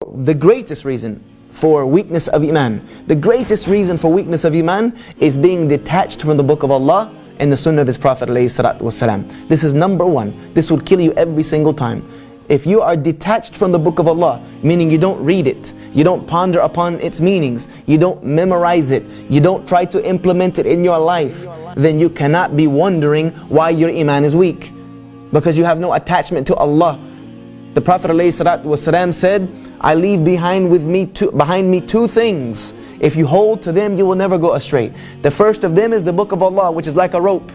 The greatest reason for weakness of Iman, the greatest reason for weakness of Iman is being detached from the book of Allah and the sunnah of His Prophet ﷺ. This is number one. This will kill you every single time. If you are detached from the book of Allah, meaning you don't read it, you don't ponder upon its meanings, you don't memorize it, you don't try to implement it in your life, then you cannot be wondering why your Iman is weak, because you have no attachment to Allah. The Prophet ﷺ said, I leave behind me two things. If you hold to them, you will never go astray. The first of them is the book of Allah, which is like a rope.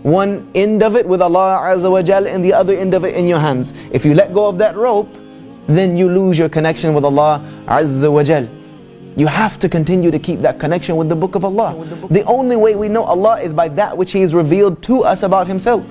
One end of it with Allah Azza wa Jal and the other end of it in your hands. If you let go of that rope, then you lose your connection with Allah Azza wa Jal. You have to continue to keep that connection with the book of Allah. The only way we know Allah is by that which He has revealed to us about Himself.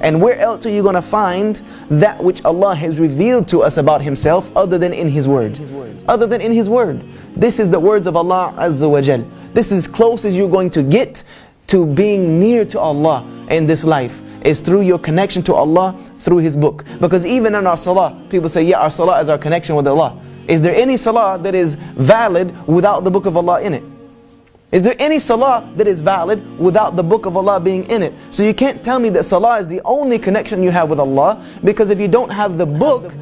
And where else are you going to find that which Allah has revealed to us about Himself other than in His Word? Other than in His Word. This is the words of Allah Azza wa Jal. This is as close as you're going to get to being near to Allah in this life, is through your connection to Allah through His book. Because even in our salah, people say, yeah, our salah is our connection with Allah. Is there any salah that is valid without the book of Allah in it? Is there any salah that is valid without the book of Allah being in it? So you can't tell me that salah is the only connection you have with Allah, because if you don't have the book,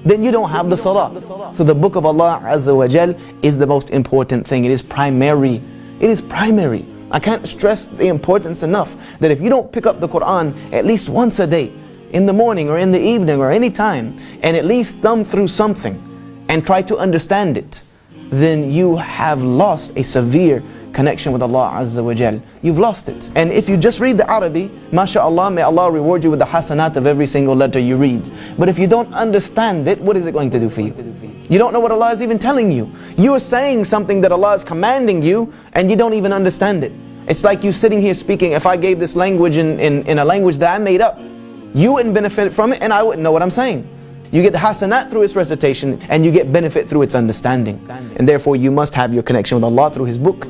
then you don't have the salah. So the book of Allah Azza wa Jal is the most important thing. It is primary. It is primary. I can't stress the importance enough that if you don't pick up the Quran at least once a day, in the morning or in the evening or any time, and at least thumb through something and try to understand it, then you have lost a severe connection with Allah Azza wa Jal. You've lost it. And if you just read the Arabic, mashallah, may Allah reward you with the hasanat of every single letter you read. But if you don't understand it, what is it going to do for you? You don't know what Allah is even telling you. You are saying something that Allah is commanding you, and you don't even understand it. It's like you sitting here speaking. If I gave this language in a language that I made up, you wouldn't benefit from it, and I wouldn't know what I'm saying. You get the hasanat through its recitation, and you get benefit through its understanding. And therefore you must have your connection with Allah through His book.